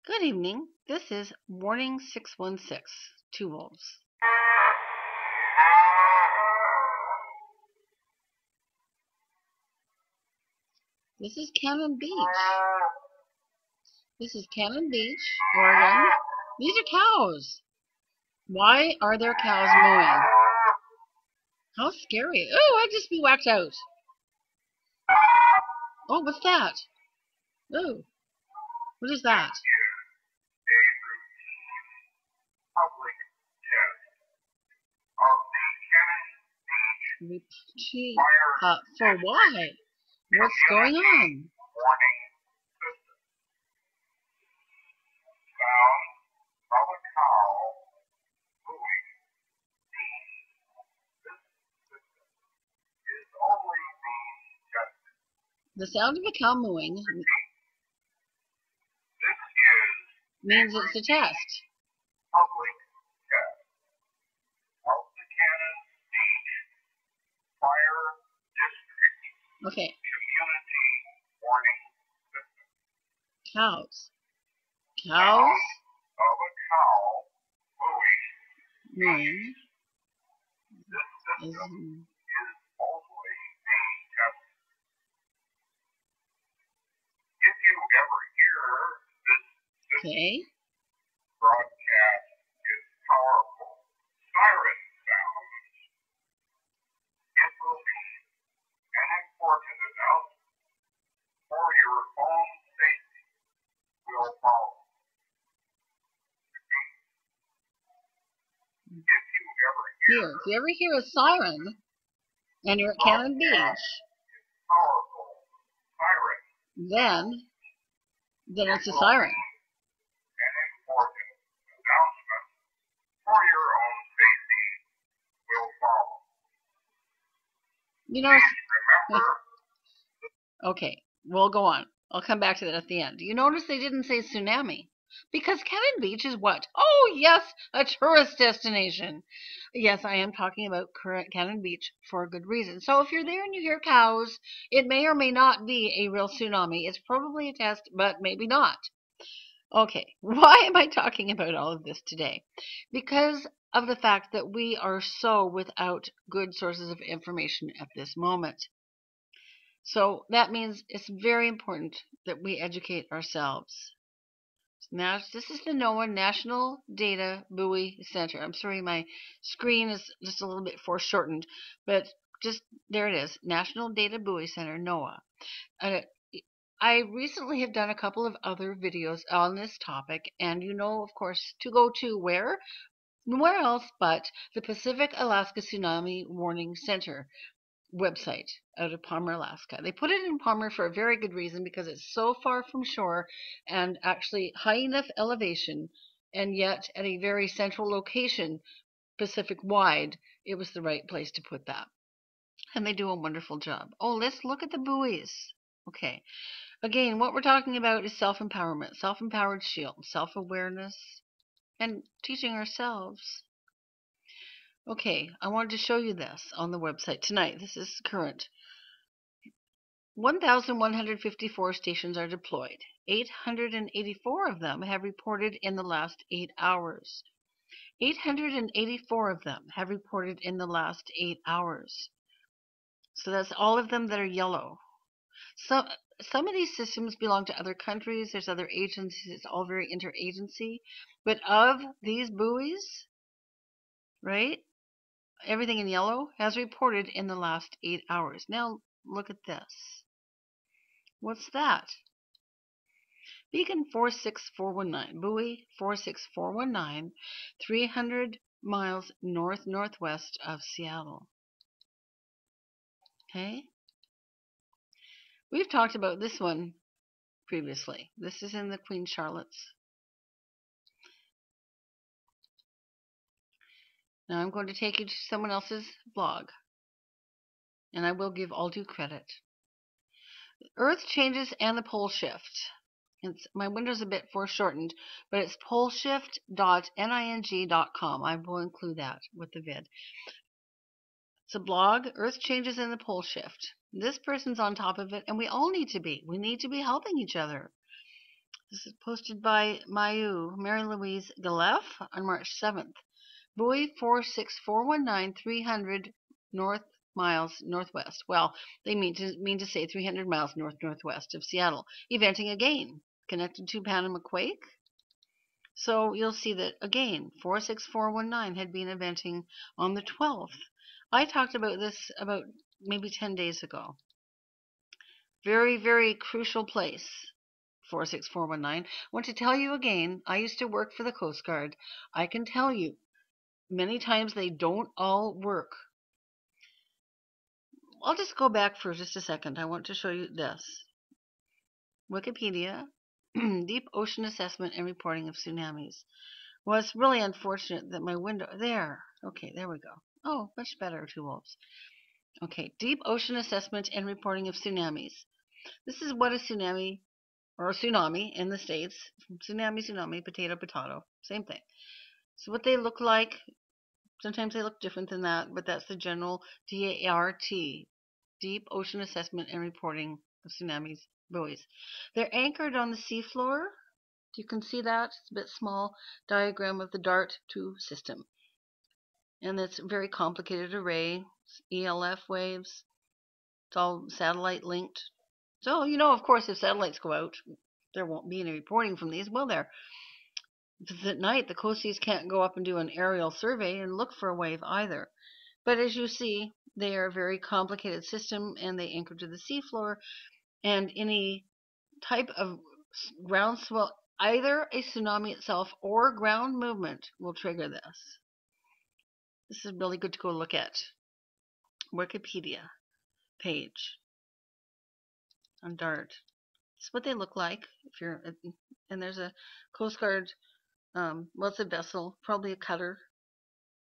Good evening. This is Warning 616, Two Wolves. This is Cannon Beach. This is Cannon Beach, Oregon. These are cows. Why are there cows mooing? How scary. Oh, I'd just be whacked out. Oh, what's that? Oh, what is that? For why? What's going on? The sound of a cow mooing means it's a test. Okay. Cows. Cows mooing is okay. Broadcast is powerful siren sounds. It will be an important announcement for your own safety will follow. If you ever hear a siren and you're at Cannon Beach, then it's a siren. An important announcement for your own safety will follow. You know, Remember. Okay, we'll go on. I'll come back to that at the end. You notice they didn't say tsunami? Because Cannon Beach is what? Oh, yes, a tourist destination. Yes, I am talking about Cannon Beach for a good reason. So if you're there and you hear cows, it may or may not be a real tsunami. It's probably a test, but maybe not. Okay, why am I talking about all of this today? Because of the fact that we are so without good sources of information at this moment. So that means it's very important that we educate ourselves. Now, this is the NOAA National Data Buoy Center. I'm sorry, my screen is just a little bit foreshortened, but just there it is, National Data Buoy Center, NOAA. I recently have done a couple of other videos on this topic, and you know, of course, to go to where else but the Pacific Alaska Tsunami Warning Center website out of Palmer, Alaska. They put it in Palmer for a very good reason, because it's so far from shore and actually high enough elevation, and yet at a very central location, Pacific wide, it was the right place to put that. And they do a wonderful job. Oh, let's look at the buoys. Okay. Again, what we're talking about is self-empowerment, self-empowered shield, self-awareness, and teaching ourselves. Okay, I wanted to show you this on the website tonight. This is current. 1,154 stations are deployed. 884 of them have reported in the last 8 hours. 884 of them have reported in the last 8 hours. So that's all of them that are yellow. Some of these systems belong to other countries. There's other agencies. It's all very interagency. But of these buoys, right, everything in yellow has reported in the last 8 hours. Now look at this. What's that? Beacon 46419, buoy 46419, 300 miles northwest of Seattle. Okay? We've talked about this one previously. This is in the Queen Charlotte's. Now I'm going to take you to someone else's blog, and I will give all due credit. Earth changes and the pole shift. My window's a bit foreshortened, but it's poleshift.ning.com. I will include that with the vid. It's a blog, Earth Changes and the Pole Shift. This person's on top of it, and we all need to be. We need to be helping each other. This is posted by Mary Louise Galef on March 7th. Buoy 46419, 300 miles northwest. Well, they mean to say 300 miles northwest of Seattle. Eventing again, connected to Panama quake. So you'll see that again, 46419 had been eventing on the 12th. I talked about this about maybe 10 days ago. Very, very crucial place. 46419. I want to tell you again, I used to work for the Coast Guard. I can tell you, many times they don't all work. I'll just go back for just a second. I want to show you this. Wikipedia, Deep Ocean Assessment and Reporting of Tsunamis. Well, it's really unfortunate that my window, there. Okay, there we go. Oh, much better, Two Wolves. Okay, Deep Ocean Assessment and Reporting of Tsunamis. This is what a tsunami, or a tsunami in the States. Tsunami, potato, same thing. So what they look like, sometimes they look different than that, but that's the general DART, Deep Ocean Assessment and Reporting of Tsunamis buoys. They're anchored on the seafloor. You can see that. It's a bit small diagram of the DART 2 system. And it's a very complicated array. ELF waves. It's all satellite linked. So, of course, if satellites go out, there won't be any reporting from these, will there? Because at night, the coasties can't go up and do an aerial survey and look for a wave either. But as you see, they are a very complicated system, and they anchor to the seafloor, and any type of ground swell, either a tsunami itself or ground movement, will trigger this. This is really good to go look at. Wikipedia page on DART. This is what they look like. And there's a Coast Guard, well, it's a vessel, probably a cutter,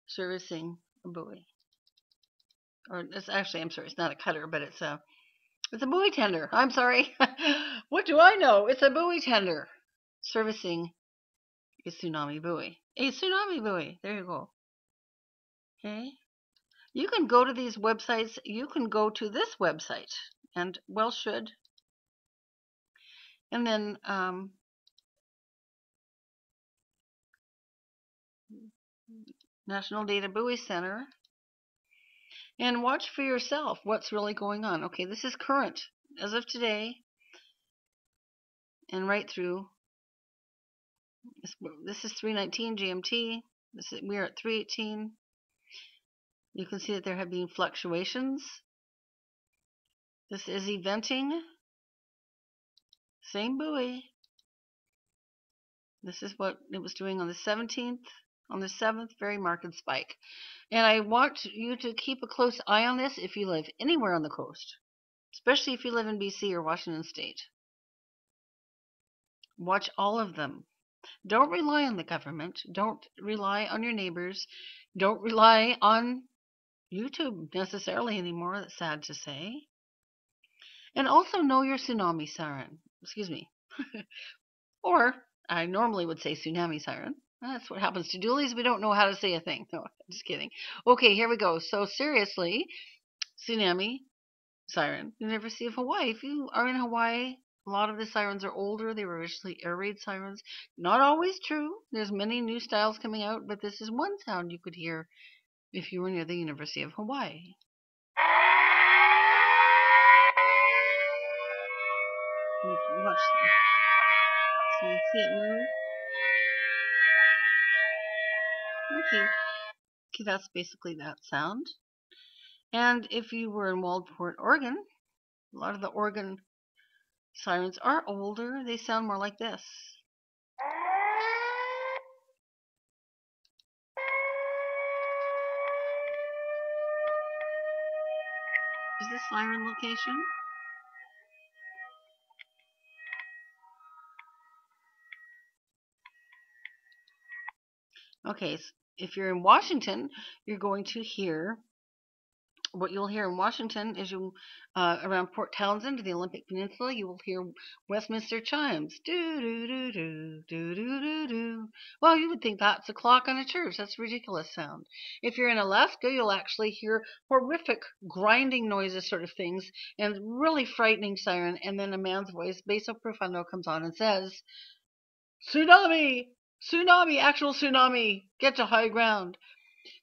servicing a buoy. Or it's actually, I'm sorry, it's not a cutter, but it's a buoy tender. I'm sorry. What do I know? It's a buoy tender servicing a tsunami buoy. A tsunami buoy. There you go. Okay. You can go to these websites. You can go to this website, and well should. And then National Data Buoy Center. And watch for yourself what's really going on. Okay, this is current as of today and right through. This is 3:19 GMT. We're at 3:18. You can see that there have been fluctuations. This is eventing. Same buoy. This is what it was doing on the 17th. On the 7th, very marked spike. And I want you to keep a close eye on this if you live anywhere on the coast, especially if you live in BC or Washington State. Watch all of them. Don't rely on the government. Don't rely on your neighbors. Don't rely on YouTube necessarily anymore. That's sad to say. And also know your tsunami siren. Excuse me. Or I normally would say tsunami siren. That's what happens to dualies. We don't know how to say a thing. No, just kidding. Okay, here we go. So seriously, tsunami siren. University of Hawaii. If you are in Hawaii, a lot of the sirens are older. They were originally air raid sirens. Not always true. There's many new styles coming out, but this is one sound you could hear if you were near the University of Hawaii. Watch them. So you see it move. Okay, that's basically that sound. And if you were in Waldport, Oregon, a lot of the Oregon sirens are older. They sound more like this. Is this siren location? Okay, so if you're in Washington, you're going to hear What you'll hear in Washington is around Port Townsend, the Olympic Peninsula, you will hear Westminster chimes. Do do do do do do do do. Well, you would think that's a clock on a church. That's a ridiculous sound. If you're in Alaska, you'll actually hear horrific grinding noises, sort of things, and really frightening siren. And then a man's voice, basso profundo, comes on and says, "Tsunami! Tsunami! Actual tsunami! Get to high ground."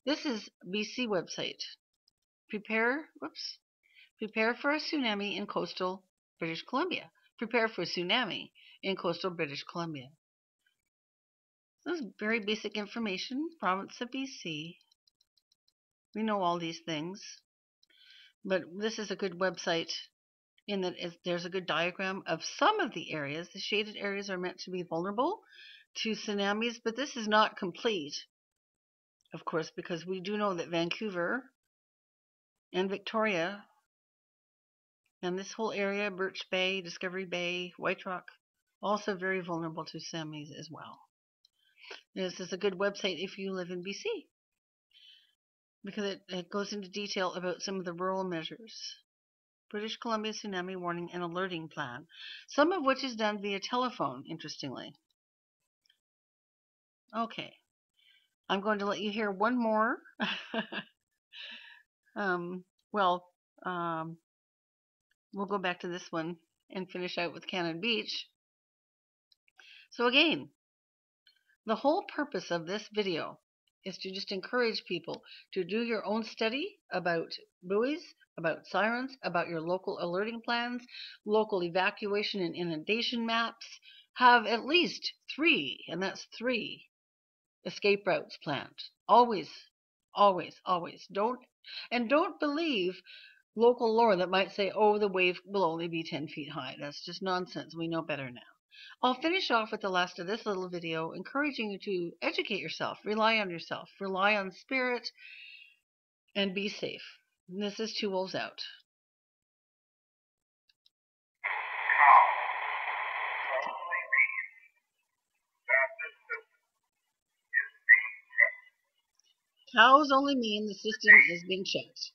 This is BC website. Prepare for a tsunami in coastal British Columbia. Prepare for a tsunami in coastal British Columbia. This is very basic information. Province of BC. We know all these things. But this is a good website in that there's a good diagram of some of the areas. The shaded areas are meant to be vulnerable to tsunamis, but this is not complete, of course, because we do know that Vancouver and Victoria and this whole area, Birch Bay, Discovery Bay, White Rock, also very vulnerable to tsunamis as well. This is a good website if you live in BC because it goes into detail about some of the rural measures. British Columbia Tsunami Warning and Alerting Plan, some of which is done via telephone, interestingly. Okay, I'm going to let you hear one more. Well, we'll go back to this one and finish out with Cannon Beach. So again, the whole purpose of this video is to just encourage people to do your own study about buoys, about sirens, about your local alerting plans, local evacuation and inundation maps. Have at least 3, and that's 3 escape routes planned. Always, always, always. Don't believe local lore that might say, oh, the wave will only be 10 feet high. That's just nonsense. We know better now. I'll finish off with the last of this little video, encouraging you to educate yourself, rely on yourself, rely on spirit, and be safe. And this is Two Wolves Out. Cows only mean the system is being checked.